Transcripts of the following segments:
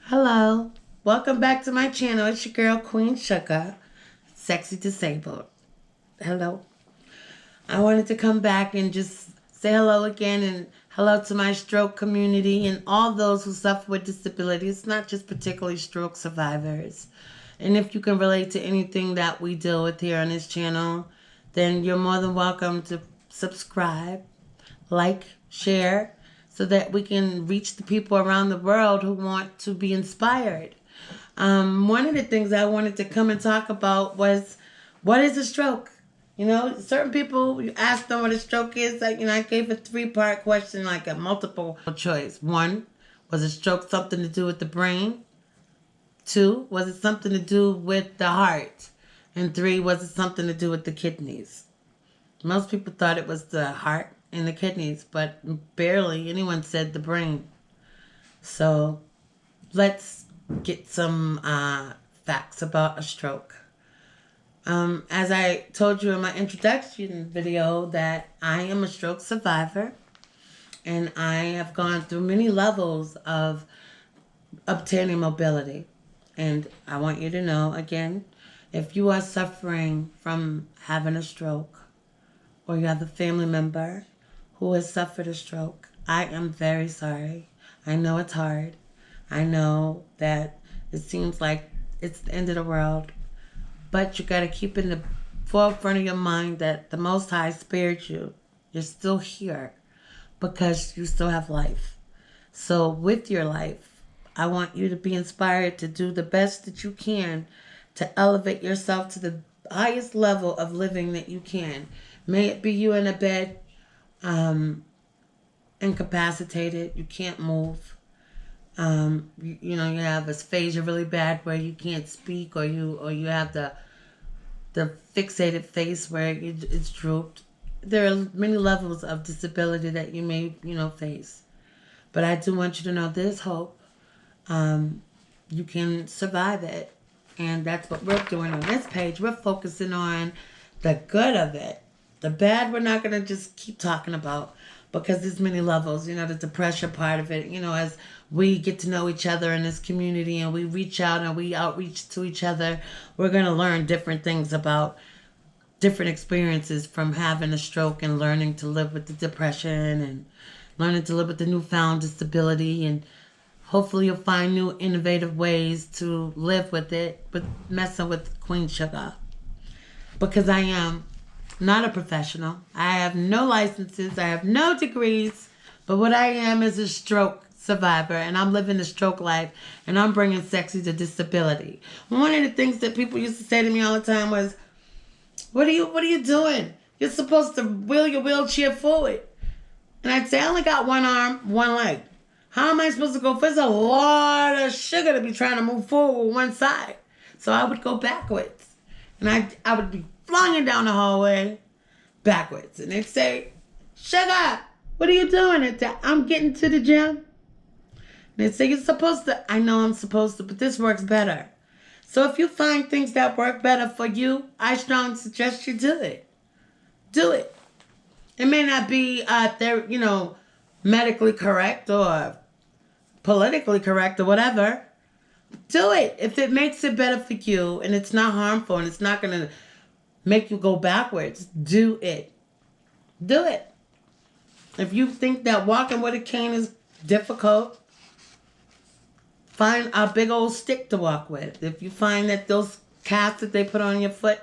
Hello, welcome back to my channel. It's your girl Queen Suga, Sexy Disabled. Hello. I wanted to come back and just say hello again and hello to my stroke community and all those who suffer with disability. It's not just particularly stroke survivors. And if you can relate to anything that we deal with here on this channel, then you're more than welcome to subscribe, like, share, so that we can reach the people around the world who want to be inspired. One of the things I wanted to come and talk about was, what is a stroke? You know, certain people, you ask them what a stroke is. Like, I gave a 3-part question, like a multiple choice. 1, was a stroke something to do with the brain? 2, was it something to do with the heart? And 3, was it something to do with the kidneys? Most people thought it was the heart and the kidneys, but barely anyone said the brain. So let's get some facts about a stroke. As I told you in my introduction video, that I am a stroke survivor, and I have gone through many levels of obtaining mobility. And I want you to know, again, if you are suffering from having a stroke, or you have a family member who has suffered a stroke, I am very sorry. I know it's hard. I know that it seems like it's the end of the world. But you got to keep in the forefront of your mind that the Most High spared you. You're still here because you still have life. So with your life, I want you to be inspired to do the best that you can to elevate yourself to the highest level of living that you can. May it be you in a bed, incapacitated, you can't move. You have aphasia really bad where you can't speak, or you have the fixated face where it's drooped. There are many levels of disability that you may face, but I do want you to know there's hope. You can survive it, and that's what we're doing on this page. We're focusing on the good of it. The bad we're not going to just keep talking about, because there's many levels. The depression part of it, as we get to know each other in this community and we reach out and we outreach to each other, we're going to learn different things about different experiences from having a stroke and learning to live with the depression and learning to live with the newfound disability. And hopefully you'll find new innovative ways to live with it, but messing with Queen Suga. Because I am not a professional. I have no licenses. I have no degrees. But what I am is a stroke survivor, and I'm living the stroke life, and I'm bringing sexy to disability. One of the things that people used to say to me all the time was, what are you doing? You're supposed to wheel your wheelchair forward. And I'd say, I only got one arm, one leg. How am I supposed to go? There's a lot of sugar to be trying to move forward with one side. So I would go backwards. And I would be flung down the hallway backwards. And they'd say, Sugar, what are you doing? I'd say, I'm getting to the gym. And they'd say, you're supposed to. I know I'm supposed to, but this works better. So if you find things that work better for you, I strongly suggest you do it. Do it. It may not be medically correct or politically correct or whatever. Do it. If it makes it better for you and it's not harmful and it's not going to make you go backwards, do it. Do it. If you think that walking with a cane is difficult, find a big old stick to walk with. If you find that those casts that they put on your foot,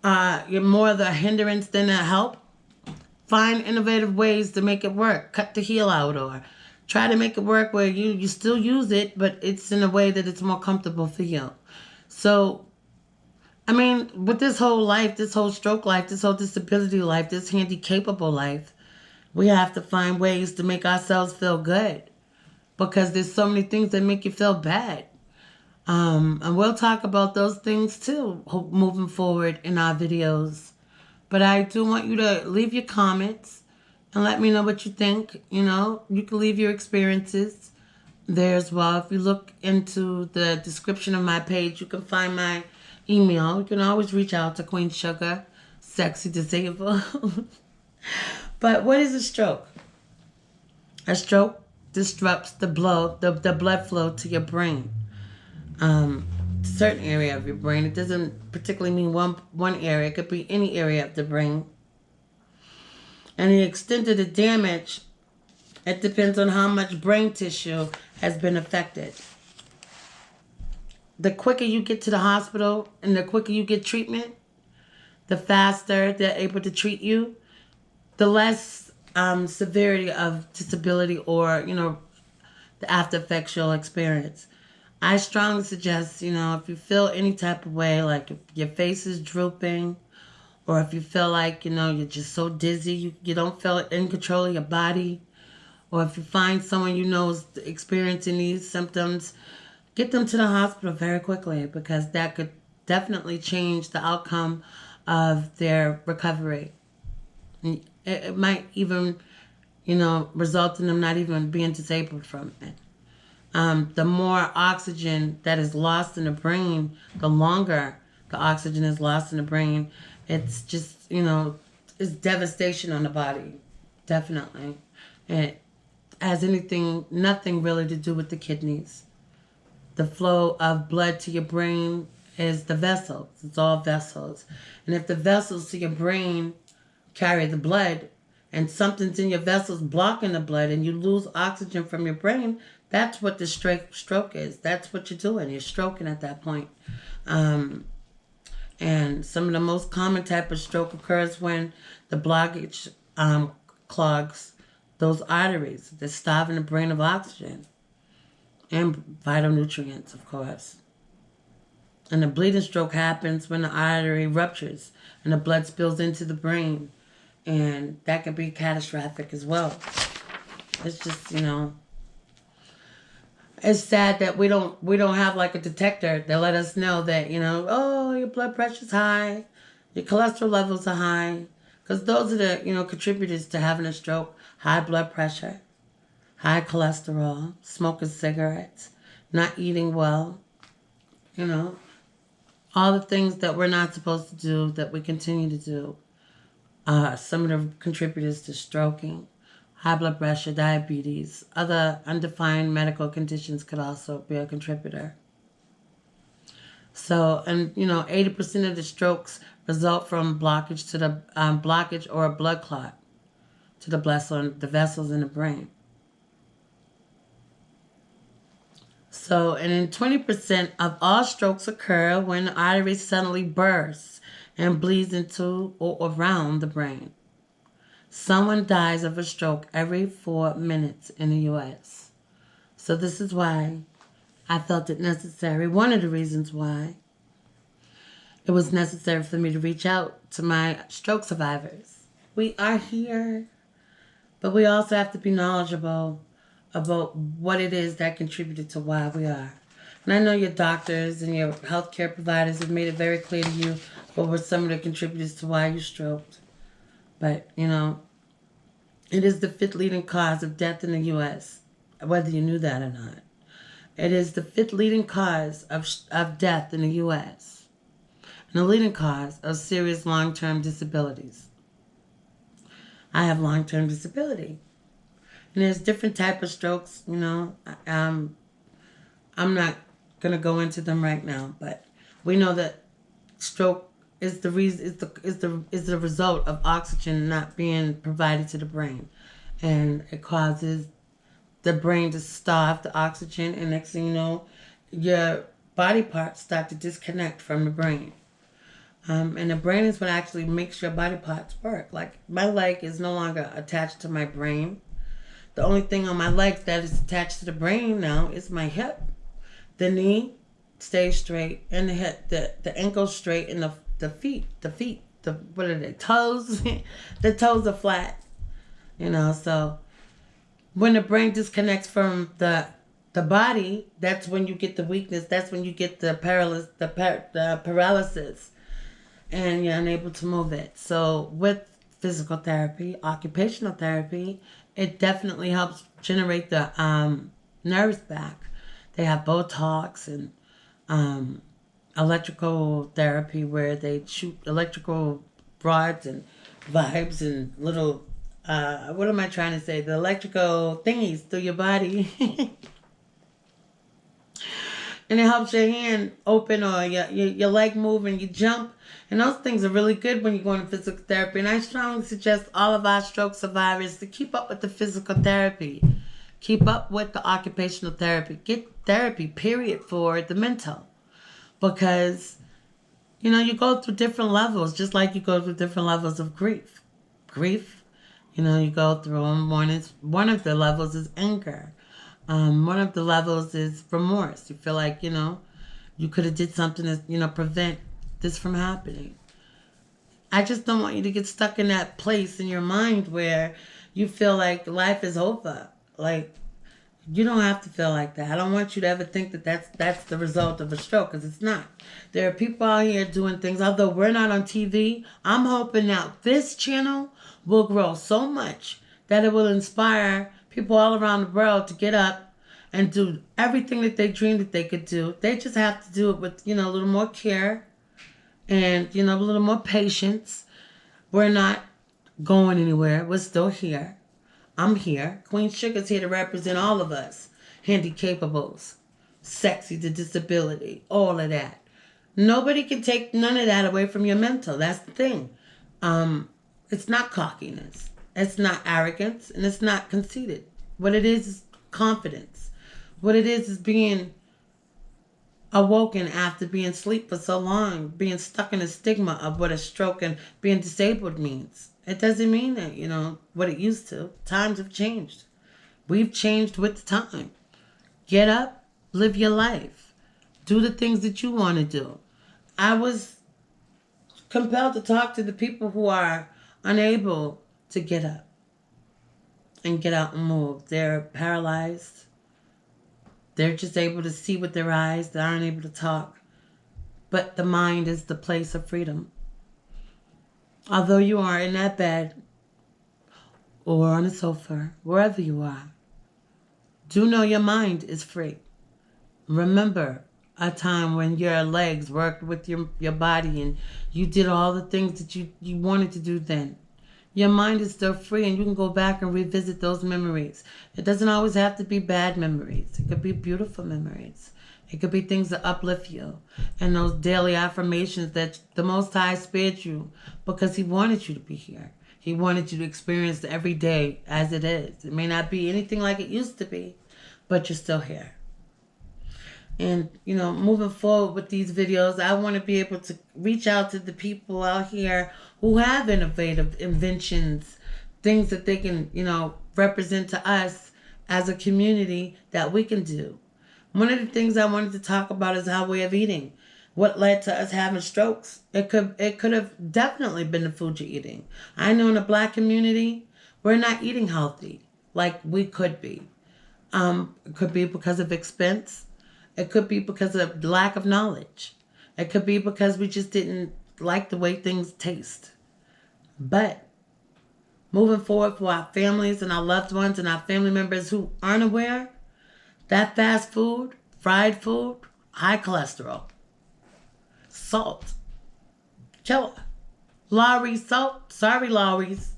you're more the hindrance than a help, find innovative ways to make it work. Cut the heel out, or try to make it work where you still use it, but it's in a way that it's more comfortable for you. So, I mean, with this whole life, this whole stroke life, this whole disability life, this Handi-Capable life, we have to find ways to make ourselves feel good, because there's so many things that make you feel bad. And we'll talk about those things too, moving forward in our videos. But I do want you to leave your comments and let me know what you think. You can leave your experiences there as well. If you look into the description of my page, you can find my email. You can always reach out to Queen Suga, Sexy Disabled. But what is a stroke? A stroke disrupts the blood flow to your brain. Certain area of your brain. It doesn't particularly mean one area. It could be any area of the brain. And the extent of the damage, it depends on how much brain tissue has been affected. The quicker you get to the hospital and the quicker you get treatment, the faster they're able to treat you, the less severity of disability or, the after effects you'll experience. I strongly suggest, if you feel any type of way, like if your face is drooping, or if you feel like, you're just so dizzy, you don't feel in control of your body, or if you find someone you know is experiencing these symptoms, get them to the hospital very quickly, because that could definitely change the outcome of their recovery. It might even, result in them not even being disabled from it. The more oxygen that is lost in the brain, the longer the oxygen is lost in the brain, it's just, it's devastation on the body. Definitely. It has nothing really to do with the kidneys. The flow of blood to your brain is the vessels. It's all vessels. And if the vessels to your brain carry the blood, and something's in your vessels blocking the blood, and you lose oxygen from your brain, that's what the stroke is. That's what you're doing. You're stroking at that point. And some of the most common type of stroke occurs when the blockage clogs those arteries that's starving the brain of oxygen and vital nutrients, of course. And the bleeding stroke happens when the artery ruptures and the blood spills into the brain. And that can be catastrophic as well. It's just, it's sad that we don't have like a detector that let us know that, oh, your blood pressure's high, your cholesterol levels are high. Because those are the, contributors to having a stroke. High blood pressure, high cholesterol, smoking cigarettes, not eating well, all the things that we're not supposed to do that we continue to do. Some of the contributors to stroking, high blood pressure, diabetes, other undefined medical conditions could also be a contributor. So, and 80% of the strokes result from blockage to the blockage or a blood clot to the vessels in the brain. So, and then 20% of all strokes occur when the artery suddenly bursts and bleeds into or around the brain. Someone dies of a stroke every 4 minutes in the U.S. So this is why I felt it necessary. One of the reasons why it was necessary for me to reach out to my stroke survivors. We are here, but we also have to be knowledgeable about what it is that contributed to why we are. And I know your doctors and your healthcare providers have made it very clear to you what were some of the contributors to why you stroked. But, it is the 5th leading cause of death in the U.S., whether you knew that or not. It is the 5th leading cause of death in the U.S. and the leading cause of serious long-term disabilities. I have long-term disability. And there's different type of strokes, I'm not going to go into them right now, but we know that stroke is the result of oxygen not being provided to the brain, and it causes the brain to starve the oxygen, and next thing you know, your body parts start to disconnect from the brain. And the brain is what actually makes your body parts work. Like, my leg is no longer attached to my brain. The only thing on my leg that is attached to the brain now is my hip. The knee stays straight, and the hip, the ankle straight, and the feet, what are they, toes? The toes are flat. So when the brain disconnects from the body, that's when you get the weakness. That's when you get the paralysis, and you're unable to move it. So with physical therapy, occupational therapy, it definitely helps generate the nerves back. They have Botox and electrical therapy where they shoot electrical rods and vibes and little what am I trying to say? The electrical thingies through your body. And it helps your hand open or your leg move and you jump. And those things are really good when you're going to physical therapy. And I strongly suggest all of our stroke survivors to keep up with the physical therapy. Keep up with the occupational therapy. Get therapy, period, for the mental. Because, you go through different levels, just like you go through different levels of grief. Grief, you go through them. One of the levels is anger. One of the levels is remorse. You feel like, you could have did something to, prevent this from happening. I just don't want you to get stuck in that place in your mind where you feel like life is over. Like, you don't have to feel like that. I don't want you to ever think that that's the result of a stroke, because it's not. There are people out here doing things. Although we're not on TV, I'm hoping that this channel will grow so much that it will inspire people all around the world to get up and do everything that they dreamed that they could do. They just have to do it with, a little more care and, a little more patience. We're not going anywhere. We're still here. I'm here. Queen Suga's here to represent all of us. Handi-Capables, sexy to disability, all of that. Nobody can take none of that away from your mental. That's the thing. It's not cockiness. It's not arrogance. And it's not conceited. What it is confidence. What it is being awoken after being asleep for so long, being stuck in a stigma of what a stroke and being disabled means. It doesn't mean that, what it used to. Times have changed. We've changed with the time. Get up, live your life. Do the things that you want to do. I was compelled to talk to the people who are unable to get up and get out and move. They're paralyzed. They're just able to see with their eyes. They aren't able to talk. But the mind is the place of freedom. Although you are in that bed or on a sofa, wherever you are, do know your mind is free. Remember a time when your legs worked with your body and you did all the things that you wanted to do then. Your mind is still free and you can go back and revisit those memories. It doesn't always have to be bad memories. It could be beautiful memories. It could be things that uplift you. And those daily affirmations that the Most High spared you because He wanted you to be here. He wanted you to experience every day as it is. It may not be anything like it used to be, but you're still here. And, moving forward with these videos, I want to be able to reach out to the people out here who have innovative inventions, things that they can, represent to us as a community that we can do. One of the things I wanted to talk about is our way of eating. What led to us having strokes? It could have definitely been the food you're eating. I know in the Black community, we're not eating healthy like we could be. It could be because of expense. It could be because of lack of knowledge. It could be because we just didn't like the way things taste. But moving forward for our families and our loved ones and our family members who aren't aware, that fast food, fried food, high cholesterol, salt, killer. Lowry's salt, sorry Lowry's.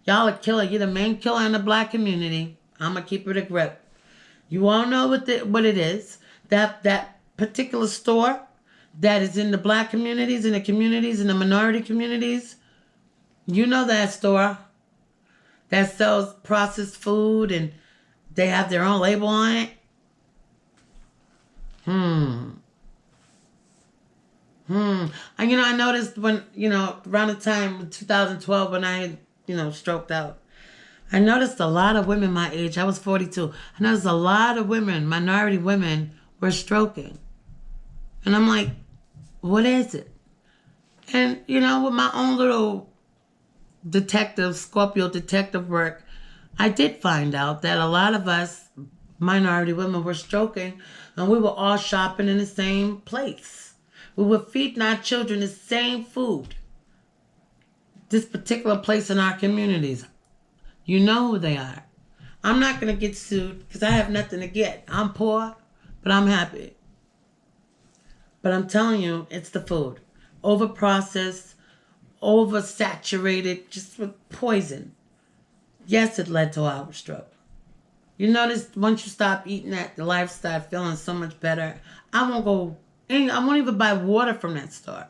Y'all are killer. You're the main killer in the Black community. I'm going to keep it a grip. You all know what it is. That particular store that is in the Black communities, in the minority communities, you know that store that sells processed food and they have their own label on it. And I noticed when, around the time of 2012 when I had, stroked out, I noticed a lot of women my age, I was 42, I noticed a lot of women, minority women, were stroking. And I'm like, what is it? And, with my own little Scorpio detective work, I did find out that a lot of us minority women were stroking and we were all shopping in the same place. We were feeding our children the same food. This particular place in our communities. You know who they are. I'm not going to get sued because I have nothing to get. I'm poor, but I'm happy. But I'm telling you, it's the food. Overprocessed, oversaturated, just with poison. Yes, it led to our stroke. You notice once you stop eating that, the life start feeling so much better. I won't even buy water from that store.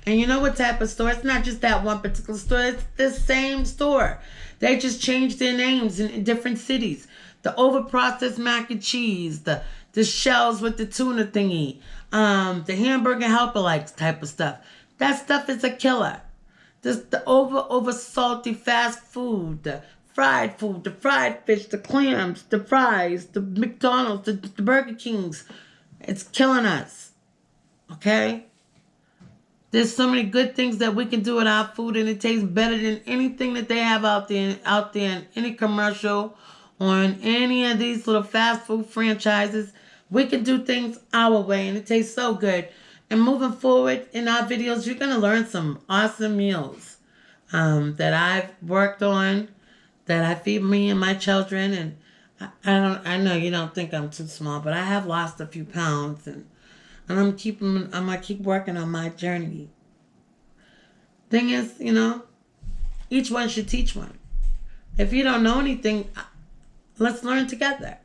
And you know what type of store? It's not just that one particular store. It's the same store. They just changed their names in different cities. The overprocessed mac and cheese, the shells with the tuna thingy, the hamburger helper like type of stuff. That stuff is a killer. The over salty fast food, the food, the fried fish, the clams, the fries, the McDonald's, the Burger Kings. It's killing us. Okay? There's so many good things that we can do with our food, and it tastes better than anything that they have out there in any commercial or in any of these little fast food franchises. We can do things our way, and it tastes so good. And moving forward in our videos, you're going to learn some awesome meals that I've worked on, that I feed me and my children. And I know you don't think I'm too small, but I have lost a few pounds, and I'm gonna keep working on my journey. Thing is, each one should teach one. If you don't know anything, let's learn together.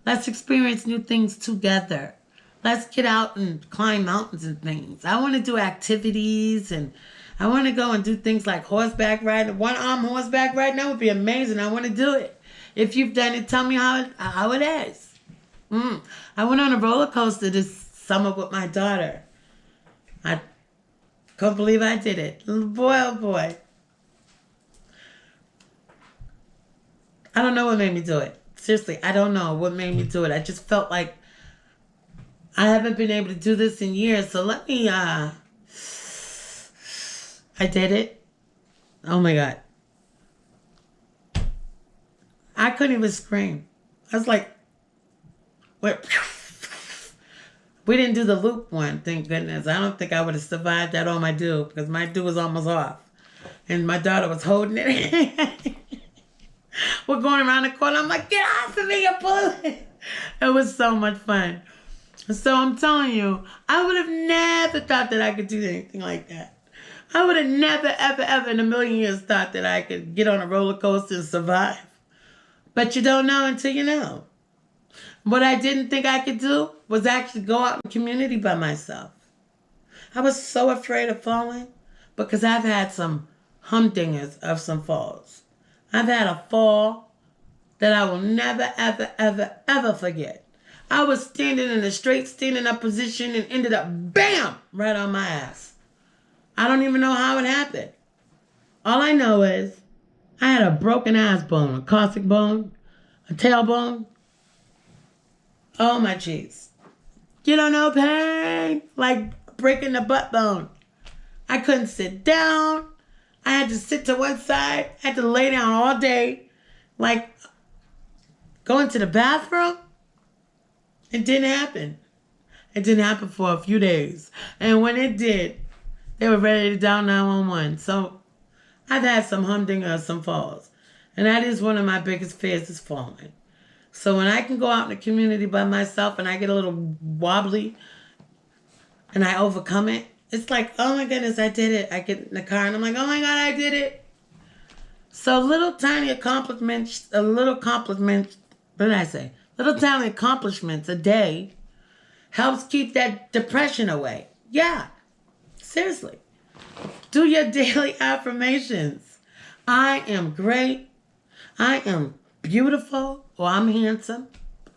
Let's experience new things together. Let's get out and climb mountains and things. I want to do activities, and I want to go and do things like horseback riding. One-arm horseback riding, that would be amazing. I want to do it. If you've done it, tell me how it is. I went on a roller coaster this summer with my daughter. I can't believe I did it. Boy, oh boy. I don't know what made me do it. Seriously, I don't know what made me do it. I just felt like I haven't been able to do this in years. So let me, I did it. Oh my God. I couldn't even scream. I was like, what? We didn't do the loop one, thank goodness. I don't think I would have survived that on my do, because my do was almost off. And my daughter was holding it. We're going around the corner. I'm like, get off of me, you're pulling. It was so much fun. So I'm telling you, I would have never thought that I could do anything like that. I would have never, ever, ever in a million years thought that I could get on a roller coaster and survive. But you don't know until you know. What I didn't think I could do was actually go out in the community by myself. I was so afraid of falling because I've had some humdingers of some falls. I've had a fall that I will never, ever, ever, ever forget. I was standing in a straight standing up position and ended up, bam, right on my ass. I don't even know how it happened. All I know is I had a broken ass bone, a cossack bone, a tailbone. Oh my jeez. You don't know pain? Like breaking the butt bone. I couldn't sit down. I had to sit to one side. I had to lay down all day. Like going to the bathroom. It didn't happen. It didn't happen for a few days. And when it did, they were ready to dial 911. So I've had some humdingers, some falls. And that is one of my biggest fears, is falling. So when I can go out in the community by myself and I get a little wobbly and I overcome it, it's like, oh my goodness, I did it. I get in the car and I'm like, oh my God, I did it. So little tiny accomplishments, little tiny accomplishments a day helps keep that depression away. Yeah, seriously. Do your daily affirmations. I am great. I am beautiful, or I'm handsome.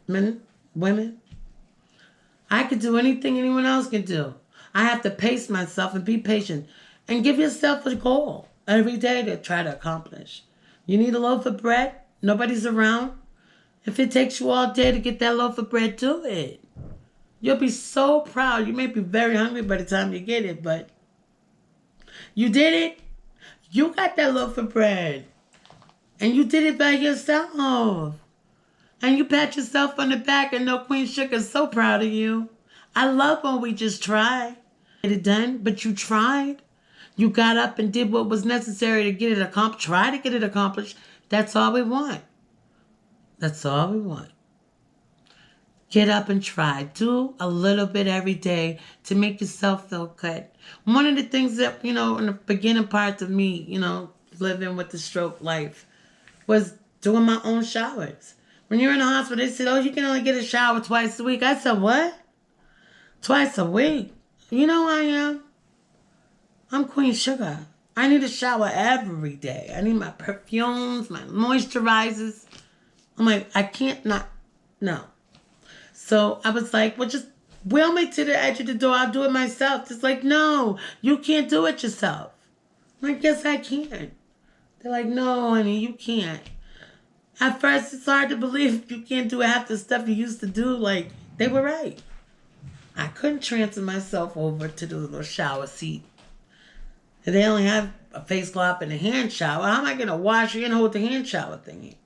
Men, women. I can do anything anyone else can do. I have to pace myself and be patient and give yourself a goal every day to try to accomplish. You need a loaf of bread? Nobody's around? If it takes you all day to get that loaf of bread, do it. You'll be so proud. You may be very hungry by the time you get it, but you did it. You got that loaf of bread. And you did it by yourself. And you pat yourself on the back and know Queen Suga is so proud of you. I love when we just try. Get it done, but you tried. You got up and did what was necessary to get it accomplished. Try to get it accomplished. That's all we want. That's all we want. Get up and try. Do a little bit every day to make yourself feel good. One of the things that, in the beginning parts of me, living with the stroke life was doing my own showers. When you're in the hospital, they said, oh, you can only get a shower twice a week. I said, what? Twice a week? You know who I am? I'm Queen Suga. I need a shower every day. I need my perfumes, my moisturizers. I'm like, I can't not, no. So I was like, well, just wheel me to the edge of the door. I'll do it myself. It's like, no, you can't do it yourself. I'm like, yes, I can. They're like, no, honey, you can't. At first, it's hard to believe you can't do half the stuff you used to do. Like, they were right. I couldn't transfer myself over to the little shower seat. And they only have a face cloth and a hand shower. How am I going to wash and hold the hand shower thingy?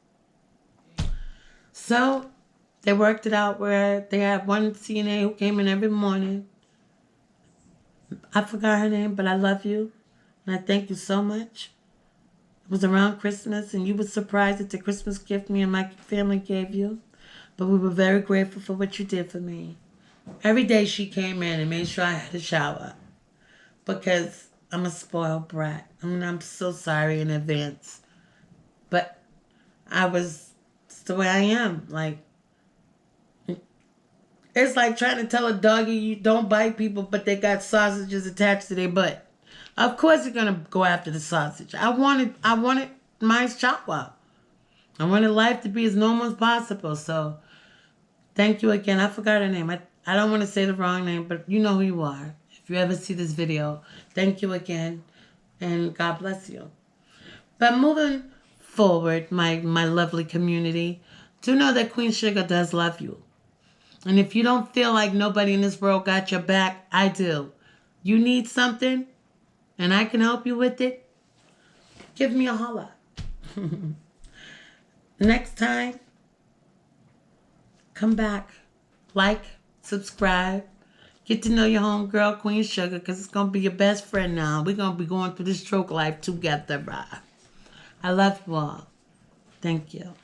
So they worked it out where they had one CNA who came in every morning. I forgot her name, but I love you. And I thank you so much. It was around Christmas, and you were surprised at the Christmas gift me and my family gave you. But we were very grateful for what you did for me. Every day she came in and made sure I had a shower. Because I'm a spoiled brat. I mean, I'm so sorry in advance. But it's the way I am. Like, it's like trying to tell a doggy you don't bite people, but they got sausages attached to their butt. Of course you're gonna go after the sausage. I wanted my shower. I wanted life to be as normal as possible. So thank you again. I forgot her name. I don't want to say the wrong name, but you know who you are. If you ever see this video, thank you again, and God bless you. But moving forward, my lovely community, do know that Queen Suga does love you. And if you don't feel like nobody in this world got your back, I do. You need something, and I can help you with it, give me a holla. Next time, come back, like, subscribe, get to know your homegirl, Queen Suga, because it's going to be your best friend now. We're going to be going through this stroke life together. I love you all. Thank you.